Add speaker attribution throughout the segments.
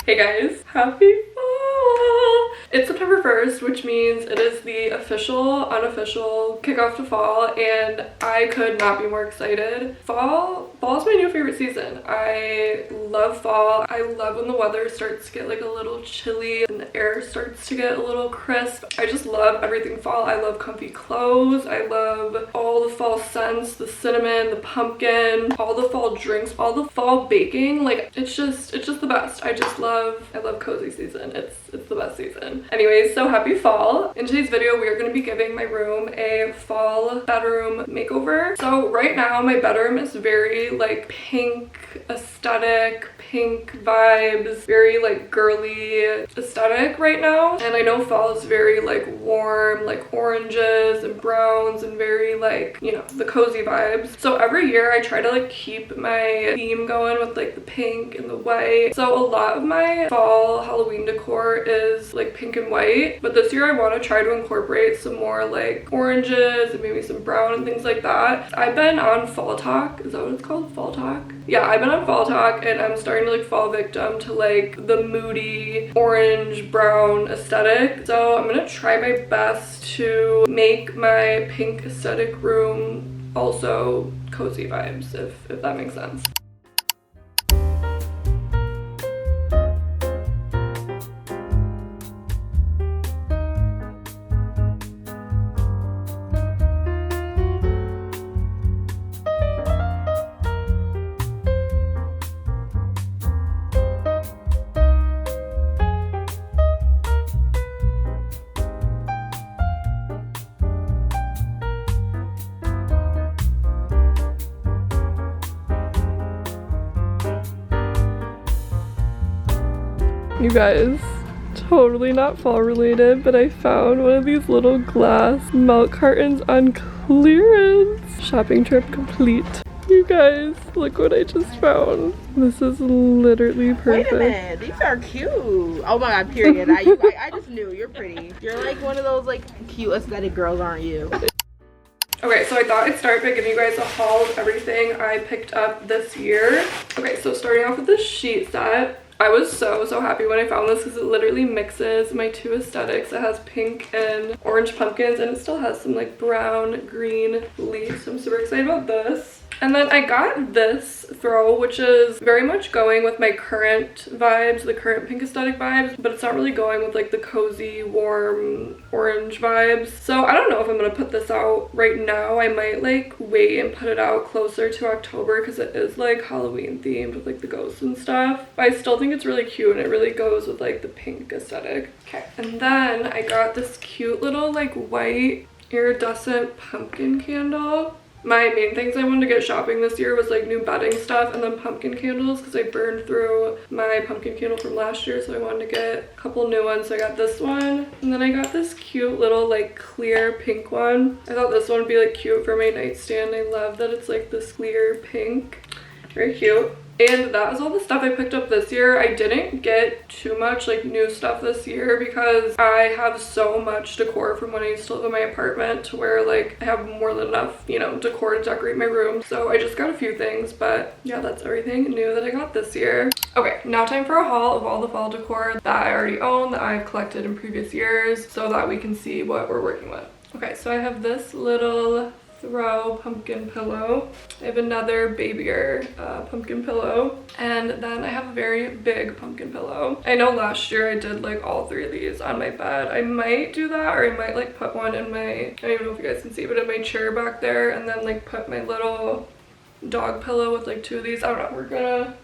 Speaker 1: Hey guys, happy fall! It's September 1st, which means it is the official, unofficial kickoff to fall, and I could not be more excited. Fall is my new favorite season. I love fall. I love when the weather starts to get like a little chilly and the air starts to get a little crisp. I just love everything fall. I love comfy clothes. I love all the fall scents, the cinnamon, the pumpkin, all the fall drinks, all the fall baking. Like it's just the best. I love cozy season. It's the best season. Anyways, so happy fall. In today's video, we are going to be giving my room a fall bedroom makeover. So right now, my bedroom is very like pink aesthetic, pink vibes, very like girly aesthetic right now. And I know fall is very like warm, like oranges and browns and very like, you know, the cozy vibes. So every year I try to like keep my theme going with like the pink and the white. So a lot of my fall Halloween decor is like pink and white, but this year I want to try to incorporate some more like oranges and maybe some brown and things like that. I've been on Fall Talk. Is that what it's called? Fall Talk? Yeah, I've been on Fall Talk and I'm starting to like fall victim to like the moody orange brown aesthetic. So I'm gonna try my best to make my pink aesthetic room also cozy vibes, if that makes sense. You guys, totally not fall related, but I found one of these little glass milk cartons on clearance. Shopping trip complete. You guys, look what I just found. This is literally perfect.
Speaker 2: Wait a minute, these are cute. Oh my god, period. I just knew, you're pretty. You're like one of those like cute aesthetic girls, aren't you?
Speaker 1: Okay, so I thought I'd start by giving you guys a haul of everything I picked up this year. Okay, so starting off with this sheet set. I was so happy when I found this because it literally mixes my two aesthetics. It has pink and orange pumpkins and it still has some like brown, green leaves. So I'm super excited about this. And then I got this throw, which is very much going with my current vibes, the current pink aesthetic vibes, but it's not really going with like the cozy, warm orange vibes. So I don't know if I'm gonna put this out right now. I might like wait and put it out closer to October because it is like Halloween themed with like the ghosts and stuff. But I still think it's really cute and it really goes with like the pink aesthetic. Okay, and then I got this cute little like white iridescent pumpkin candle. My main things I wanted to get shopping this year was like new bedding stuff and then pumpkin candles because I burned through my pumpkin candle from last year, so I wanted to get a couple new ones. So I got this one and then I got this cute little like clear pink one. I thought this one would be like cute for my nightstand. I love that it's like this clear pink. Very cute. And that is all the stuff I picked up this year. I didn't get too much like new stuff this year because I have so much decor from when I used to live in my apartment to where like I have more than enough, you know, decor to decorate my room. So I just got a few things, but yeah, that's everything new that I got this year. Okay, now time for a haul of all the fall decor that I already own, that I've collected in previous years so that we can see what we're working with. Okay, so I have this little throw pumpkin pillow. I have another babier pumpkin pillow, and then I have a very big pumpkin pillow. I know last year I did like all three of these on my bed. I might do that, or I might like put one in my, I don't even know if you guys can see, but in my chair back there, and then like put my little dog pillow with like two of these. I don't know,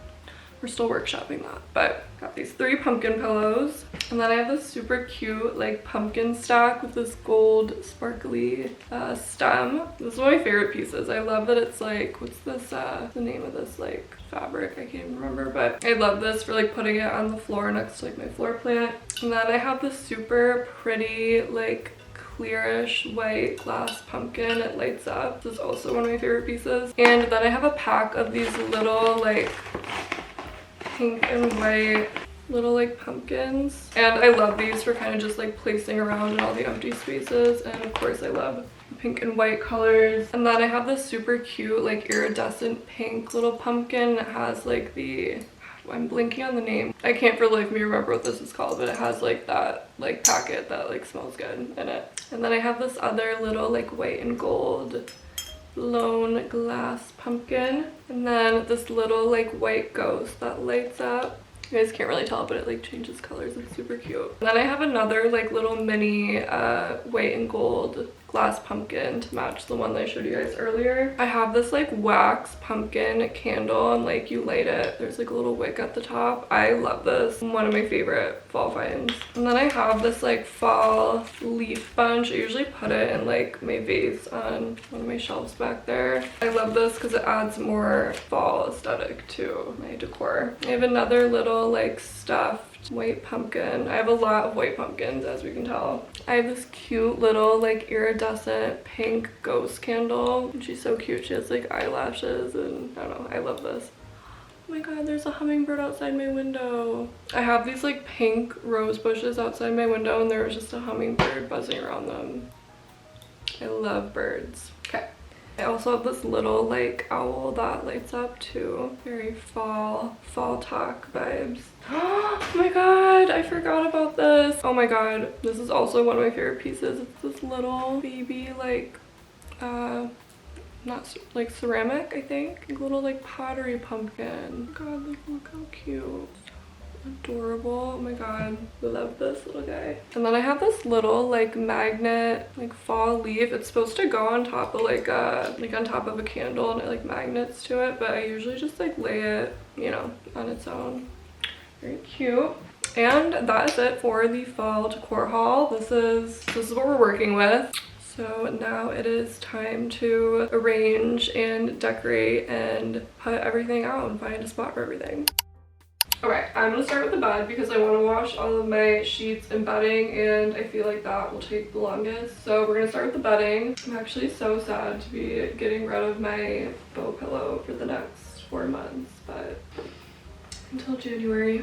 Speaker 1: we're still workshopping that, but got these 3 pumpkin pillows. And then I have this super cute like pumpkin stack with this gold sparkly stem. This is one of my favorite pieces. I love that it's like, what's this, the name of this like fabric? I can't even remember, but I love this for like putting it on the floor next to like my floor plant. And then I have this super pretty like clearish white glass pumpkin. It lights up. This is also one of my favorite pieces. And then I have a pack of these little like pink and white little like pumpkins, and I love these for kind of just like placing around in all the empty spaces. And of course I love pink and white colors. And then I have this super cute like iridescent pink little pumpkin that has like the, I'm blinking on the name. I can't for the life of me remember what this is called, but it has like that like packet that like smells good in it. And then I have this other little like white and gold lone glass pumpkin, and then this little like white ghost that lights up. You guys can't really tell, but it like changes colors. It's super cute. And then I have another like little mini white and gold glass pumpkin to match the one that I showed you guys earlier. I have this like wax pumpkin candle, and like you light it, there's like a little wick at the top. I love this. One of my favorite fall finds. And then I have this like fall leaf bunch. I usually put it in like my vase on one of my shelves back there. I love this because it adds more fall aesthetic to my decor. I have another little like stuffed white pumpkin. I have a lot of white pumpkins, as we can tell. I have this cute little like iridescent pink ghost candle, and she's so cute. She has like eyelashes, and I don't know, I love this. Oh my god, there's a hummingbird outside my window. I have these like pink rose bushes outside my window, and there was just a hummingbird buzzing around them. I love birds. Okay. I also have this little like owl that lights up too. Very fall talk vibes. Oh my god, I forgot about this. Oh my god, this is also one of my favorite pieces. It's this little baby like not like ceramic, I think. Little like pottery pumpkin. God, like, look how cute. Adorable. Oh my god, love this little guy. And then I have this little like magnet like fall leaf. It's supposed to go on top of like on top of a candle, and it like magnets to it, but I usually just like lay it, you know, on its own. Very cute. And that is it for the fall decor haul. This is what we're working with. So now it is time to arrange and decorate and put everything out and find a spot for everything. Okay, I'm gonna start with the bed because I want to wash all of my sheets and bedding, and I feel like that will take the longest. So we're gonna start with the bedding. I'm actually so sad to be getting rid of my bow pillow for the next 4 months, but until January.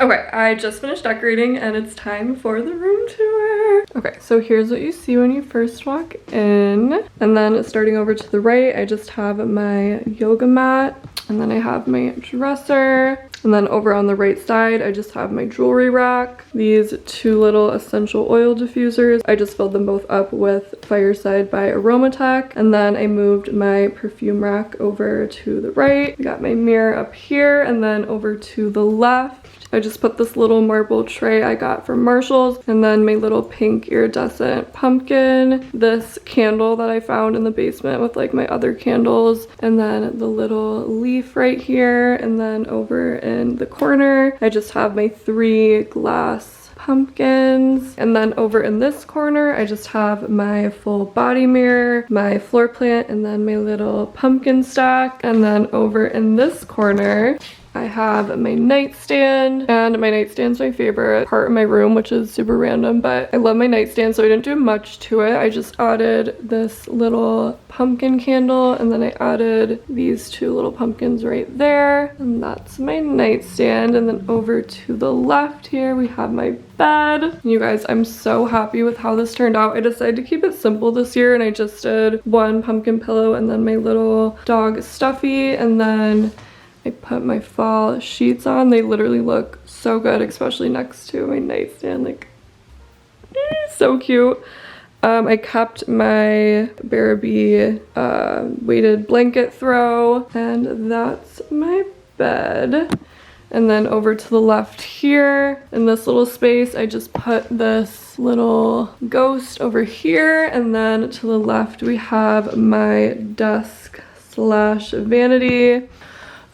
Speaker 1: Okay, I just finished decorating and it's time for the room tour. Okay, so here's what you see when you first walk in. And then starting over to the right, I just have my yoga mat, and then I have my dresser. And then over on the right side, I just have my jewelry rack. These 2 little essential oil diffusers. I just filled them both up with Fireside by Aromatech. And then I moved my perfume rack over to the right. I got my mirror up here, and then over to the left, I just put this little marble tray I got from Marshall's, and then my little pink iridescent pumpkin, this candle that I found in the basement with like my other candles, and then the little leaf right here, and then over in the corner, I just have my 3 glass pumpkins. And then over in this corner, I just have my full body mirror, my floor plant, and then my little pumpkin stack. And then over in this corner, I have my nightstand, and my nightstand's my favorite part of my room, which is super random, but I love my nightstand, so I didn't do much to it. I just added this little pumpkin candle, and then I added these two little pumpkins right there, and that's my nightstand. And then over to the left here, we have my bed. You guys, I'm so happy with how this turned out. I decided to keep it simple this year, and I just did one pumpkin pillow and then my little dog stuffy, and then I put my fall sheets on. They literally look so good, especially next to my nightstand. Like, so cute. I kept my Barabee weighted blanket throw, and that's my bed. And then over to the left here, in this little space, I just put this little ghost over here. And then to the left, we have my desk slash vanity.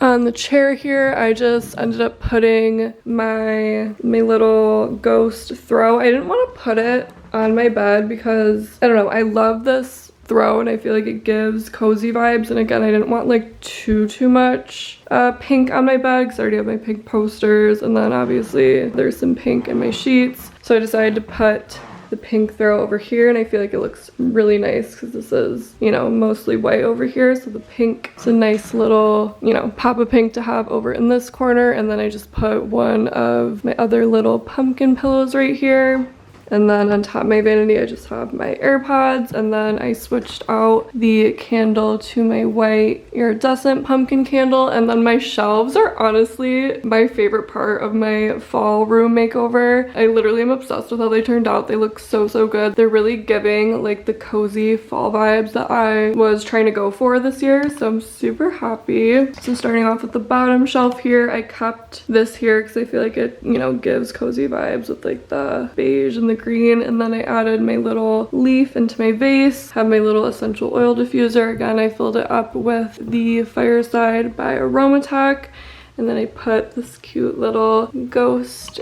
Speaker 1: On the chair here, I just ended up putting my little ghost throw. I didn't want to put it on my bed because, I don't know, I love this throw and I feel like it gives cozy vibes. And again, I didn't want like too much pink on my bed because I already have my pink posters, and then obviously there's some pink in my sheets. So I decided to put the pink throw over here, and I feel like it looks really nice because this is, you know, mostly white over here. So the pink is a nice little, you know, pop of pink to have over in this corner. And then I just put one of my other little pumpkin pillows right here. And then on top of my vanity, I just have my AirPods, and then I switched out the candle to my white iridescent pumpkin candle. And then my shelves are honestly my favorite part of my fall room makeover. I literally am obsessed with how they turned out. They look so good. They're really giving like the cozy fall vibes that I was trying to go for this year, so I'm super happy. So starting off with the bottom shelf here, I kept this here because I feel like it, you know, gives cozy vibes with like the beige and the green. And then I added my little leaf into my vase, have my little essential oil diffuser. Again, I filled it up with the Fireside by Aromatech. And then I put this cute little ghost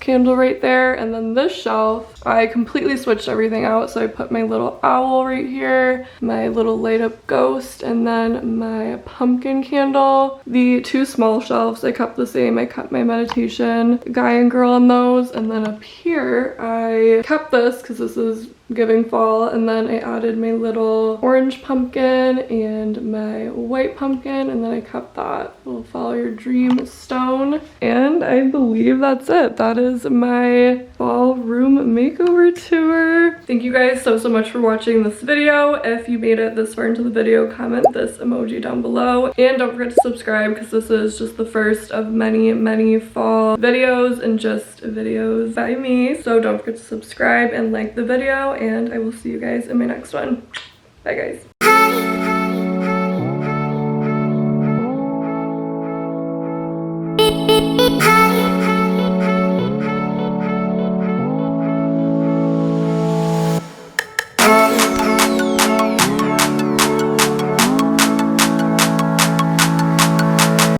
Speaker 1: candle right there. And then this shelf, I completely switched everything out. So I put my little owl right here, my little light up ghost, and then my pumpkin candle. The two small shelves, I kept the same. I kept my meditation guy and girl on those. And then up here, I kept this because this is giving fall, and then I added my little orange pumpkin and my white pumpkin, and then I kept that little follow your dream stone. And I believe that's it. That is my fall room makeover tour. Thank you guys so much for watching this video. If you made it this far into the video, comment this emoji down below, and don't forget to subscribe because this is just the first of many fall videos and just videos by me. So don't forget to subscribe and like the video, and I will see you guys in my next one. Bye guys.